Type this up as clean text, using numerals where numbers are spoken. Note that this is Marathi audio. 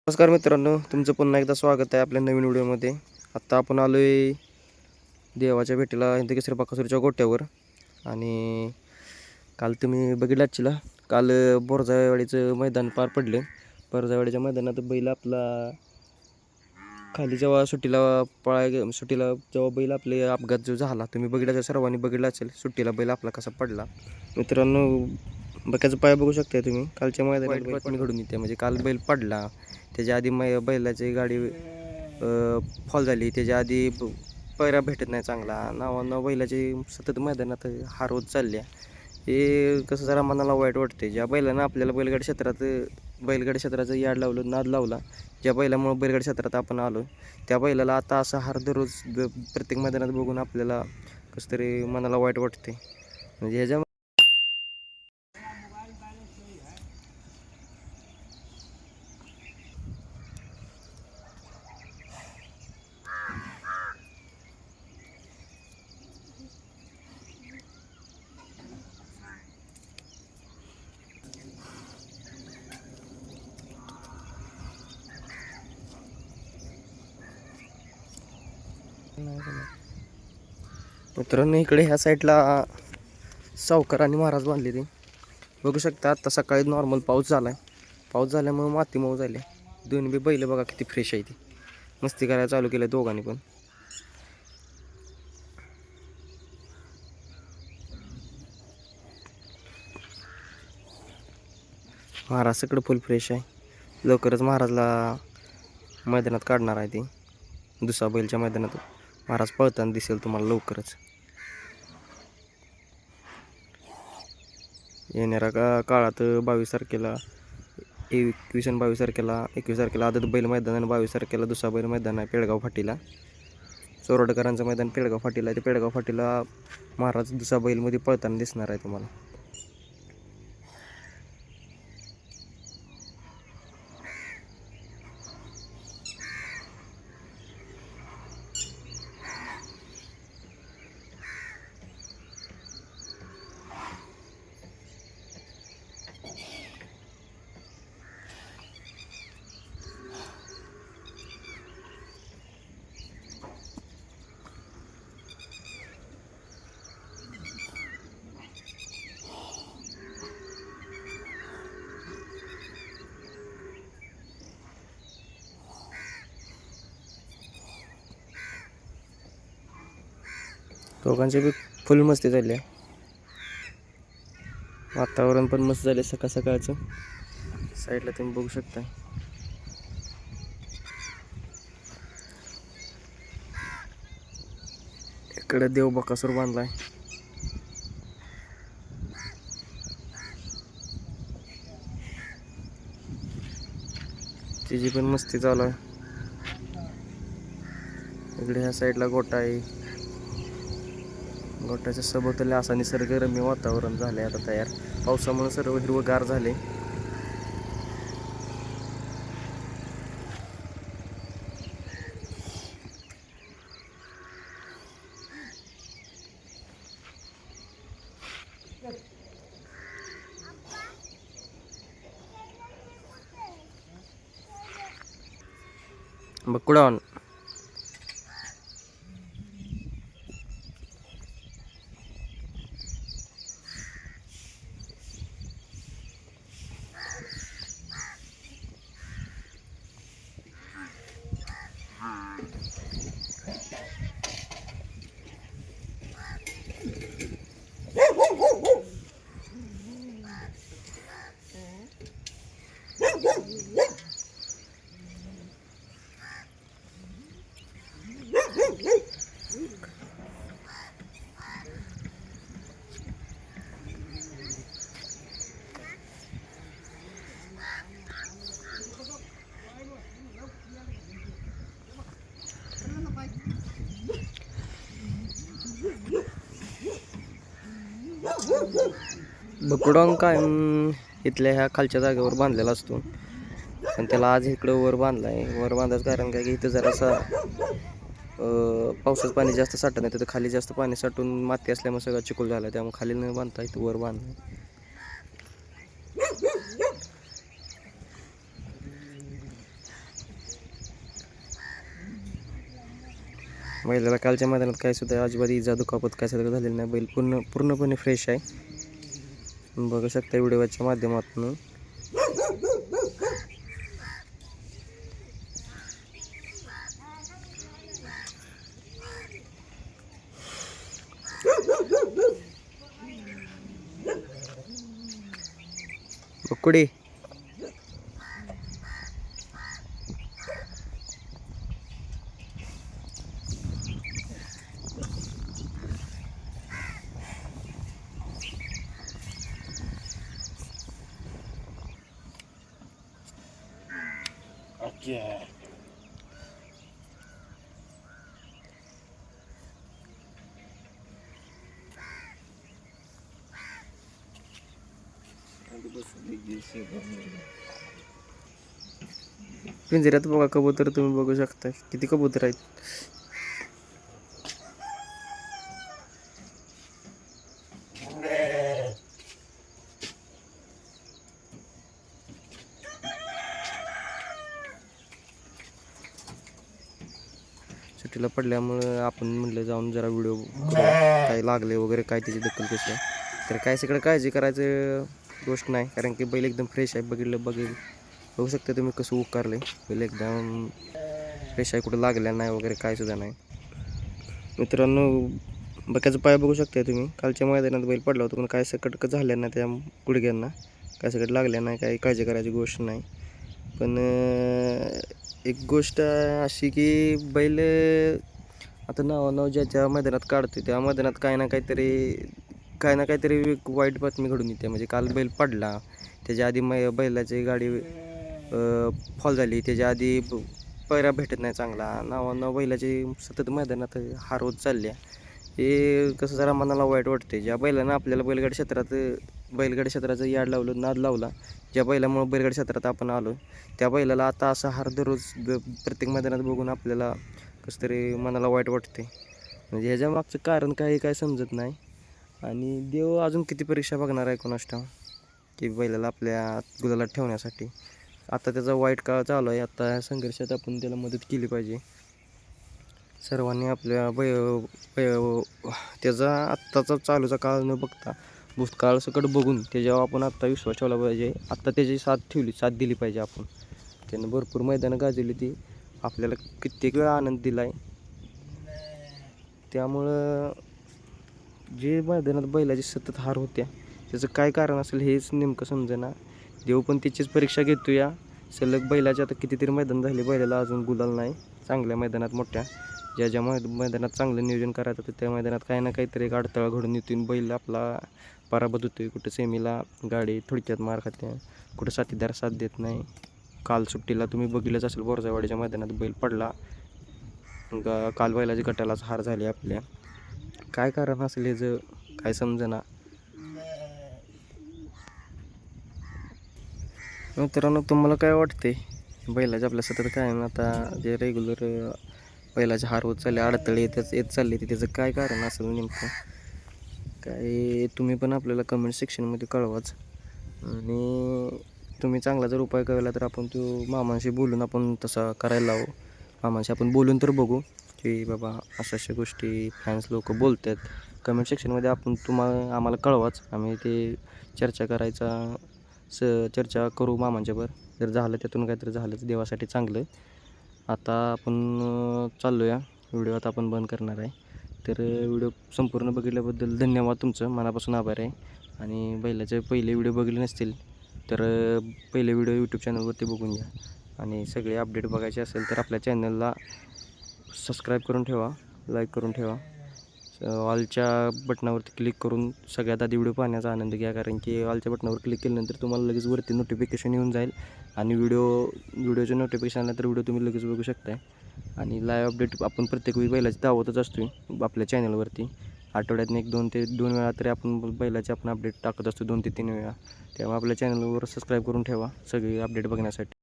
नमस्कार मित्रांनो, तुमचं पुन्हा एकदा स्वागत आहे आपल्या नवीन व्हिडिओमध्ये. आत्ता आपण आलो आहे देवाच्या भेटीला हिंदकेसरी बकासूरच्या गोट्यावर. आणि काल तुम्ही बघितलं आजचीला काल बोरजावाडीचं मैदान पार पडलं. बोरजावाडीच्या मैदानात बैल आपला खाली जेव्हा सुट्टीला जेव्हा बैल आपले अपघात जो झाला, तुम्ही बघितला, सर्वांनी बघितला असेल. सुट्टीला बैल आपला कसा पडला मित्रांनो. बक्याचा पाय बघू शकता तुम्ही. कालच्या मैदानात बातमी घडून येते, म्हणजे काल बैल पडला, त्याच्या आधी बैलाची गाडी फॉल झाली, त्याच्या आधी पैरा भेटत नाही चांगला, नावानं बैलाची सतत मैदानात हार होत चालल्या. हे कसं जरा मनाला वाईट वाटते. ज्या बैलानं आपल्याला बैलगाडी क्षेत्राचं याड लावलं, नाद लावला, ज्या बैलामुळे बैलगाडी क्षेत्रात आपण आलो, त्या बैलाला आता असा हार दररोज प्रत्येक मैदानात बघून आपल्याला कसं तरी मनाला वाईट वाटते. म्हणजे ह्याच्या मित्रांनो, इकडे ह्या साईडला सावकार आणि महाराज बांधले ते बघू शकता. आता सकाळी नॉर्मल पाऊस झाला आहे. पाऊस झाल्यामुळे माती मऊ झाली. दोन्ही बी बैल बघा किती फ्रेश आहे. ती मस्ती करायला चालू केलं दोघांनी पण. महाराज सगळं फुल फ्रेश आहे. लवकरच महाराजला मैदानात काढणार आहे. ती दुसरा बैलच्या मैदानात महाराज पळताना दिसेल तुम्हाला लवकरच. येणाऱ्या काळात 22 तारखेला 21 आणि 22 तारखेला 21 तारखेला आदत बैल मैदान आणि 22 तारखेला दुसरा बैल मैदान आहे पेडगाव फाटीला. चोरडकरांचं मैदान पेडगाव फाटीला आहे. ते पेडगाव फाटीला महाराज दुसरा बैलमध्ये पळताना दिसणार आहे तुम्हाला. दोघांची बी फुल मस्ती झाली आहे. वातावरण पण मस्त झाले सकाळ सकाळचं. साईडला तुम्ही बघू शकता. इकडे देव बकासूर बांधलाय. तिची पण मस्ती चालू आहे. इकडे ह्या साईडला गोटा आहे. गोट्याच्या सभोवताली असा निसर्गरम्य वातावरण झाले आता तयार. पावसामुळे सर्व हिरवगार झाले. बकुडान बकुडान कायम इथल्या ह्या खालच्या जागेवर बांधलेला असतो, पण त्याला आज इकडं वर बांधलाय. वर बांधायचं कारण काय की इथं जरासा पावसाचं पाणी जास्त साठत नाही, तर खाली जास्त पाणी साठून माती असल्यामुळे सगळं चिखल झाला, त्यामुळे खाली न बांधता इथं वर बांधलं. बैलाला कालच्या मैदानात काय सुद्धा अजिबात इजा दुखापत काय सुद्धा झालेली नाही. बैल पूर्णपणे फ्रेश आहे. बघू शकता व्हिडिओच्या माध्यमातून. बकुडी पिंजऱ्यात बघा कबूतर, तुम्ही बघू शकता किती कबूतर आहेत. सुट्टीला पडल्यामुळं आपण म्हटलं जाऊन जरा व्हिडिओ काय लागले वगैरे काय त्याची दखल कशी आहे. तर काय सगळं काळजी करायचं गोष्ट नाही, कारण की बैल एकदम फ्रेश आहे. बघू शकता तुम्ही कसं उकारले. बैल एकदम फ्रेश आहे, कुठं लागलं नाही वगैरे काय सुद्धा नाही. मित्रांनो बक्याचा पाय बघू शकता तुम्ही. कालच्या मैदानात बैल पडला होता, पण काय सकट झाल्या नाही त्या गुडघ्यांना, काय सकट लागल्या नाही, काही काळजी करायची गोष्ट नाही. पण एक गोष्ट अशी की बैल आता नाव ज्याच्या मैदानात काढतो त्या मैदानात काही ना काहीतरी एक वाईट बातमी घडून येते. म्हणजे काल बैल पडला, त्याच्या आधी बैलाची गाडी फॉल झाली, त्याच्या आधी पैरा भेटत नाही चांगला, नाव बैलाची सतत मैदानात हार होत चालल्या. हे कसं जरा मनाला वाईट वाटते. ज्या बैलानं आपल्याला बैलगाडी क्षेत्राचं याड लावलं, नाद लावला, ज्या बैलामुळे बैलगाडी क्षेत्रात आपण आलो, त्या बैलाला आता असा हार दररोज प्रत्येक मैदानात बघून आपल्याला कसं तरी मनाला वाईट वाटते. म्हणजे ह्याच्या मागचं कारण काय समजत नाही. आणि देव अजून किती परीक्षा बघणार आहे कोणास ठाऊक, की बैलाला आपल्या गुलालात ठेवण्यासाठी. आता त्याचा वाईट काळ चालू आहे. आता ह्या संघर्षात आपण त्याला मदत केली पाहिजे सर्वांनी. आपल्या त्याचा आत्ताचा चालूचा काळ न बघता भूतकाळ सकट बघून त्याच्यावर आपण आत्ता विश्वास ठेवला पाहिजे. आत्ता त्याची साथ दिली पाहिजे आपण. त्यानं भरपूर मैदानं गाजवली, ती आपल्याला कित्येक वेळा आनंद दिला आहे. त्यामुळं जे मैदानात बैलाची सतत हार होत्या त्याचं काय कारण असेल हेच नेमकं समजेना. देव पण त्याचीच परीक्षा घेतो. या सलग बैलाचे आता कितीतरी मैदान झाले, बैलाला अजून गुलाल नाही चांगल्या मैदानात मोठ्या. ज्या मैदानात चांगलं नियोजन करायचं होतं त्या मैदानात काही ना काहीतरी एक अडथळा घडून येतो. बैल आपला पराभूत होतोय. कुठं सेमीला गाडी थोडक्यात मार खाते, कुठं साथीदार साथ देत नाही. काल सुट्टीला तुम्ही बघितलंच असेल, बोरजावाडीच्या मैदानात बैल पडला. काल बैलाची गटालाच हार झाली आपल्या. काय कारण असेल ह्याचं काय समजेना. मित्रांनो तुम्हाला काय वाटते बैलाचे आपल्या सतत काय ना, आता जे रेग्युलर बैलाचे हार होत चालले, अडथळे येत चालले, ते त्याचं काय कारण असेल नेमकं काय, तुम्ही पण आपल्याला कमेंट सेक्शनमध्ये कळवाच. आणि तुम्ही चांगला जर उपाय कळला तर आपण तो मामांशी बोलून आपण तसा करायला लावू. मामांशी आपण बोलून तर बघू की बाबा अशा गोष्टी फॅन्स लोक बोलतात. कमेंट सेक्शनमध्ये आपण आम्हाला कळवाच. आम्ही ते चर्चा करू मामांच्यावर. जर झालं त्यातून काहीतरी झालंच देवासाठी चांगलं. आता आपण चाललो या व्हिडिओ आता आपण बंद करणार आहे. तर व्हिडिओ संपूर्ण बघितल्याबद्दल धन्यवाद, तुमचं मनापासून आभार आहे. आणि बैलाचे पहिले व्हिडिओ बघितले नसतील तर पहिले व्हिडिओ यूट्यूब चॅनलवरती बघून घ्या. आणि सगळे अपडेट बघायचे असेल तर आपल्या चॅनलला सबस्क्राईब करून ठेवा, लाईक करून ठेवा. ऑलच्या बटनावरती क्लिक करून सगळ्यात आधी व्हिडिओ पाहण्याचा आनंद घ्या. कारण की ऑलच्या बटनावर क्लिक केल्यानंतर तुम्हाला लगेच वरती नोटिफिकेशन येऊन जाईल. आणि व्हिडिओचे नोटिफिकेशन आलं तर व्हिडिओ तुम्ही लगेच बघू शकताय. आणि लाईव्ह अपडेट आपण प्रत्येक वेळी बैलाची दावतच असतो आपल्या चॅनलवरती. आठवड्यातून 1-2 ते 2 वेळा तरी आपण बैलाचे अपडेट टाकत असतो, 2 ते 3 वेळा. त्यामुळे आपल्या चॅनलवर सबस्क्राईब करून ठेवा सगळे अपडेट बघण्यासाठी.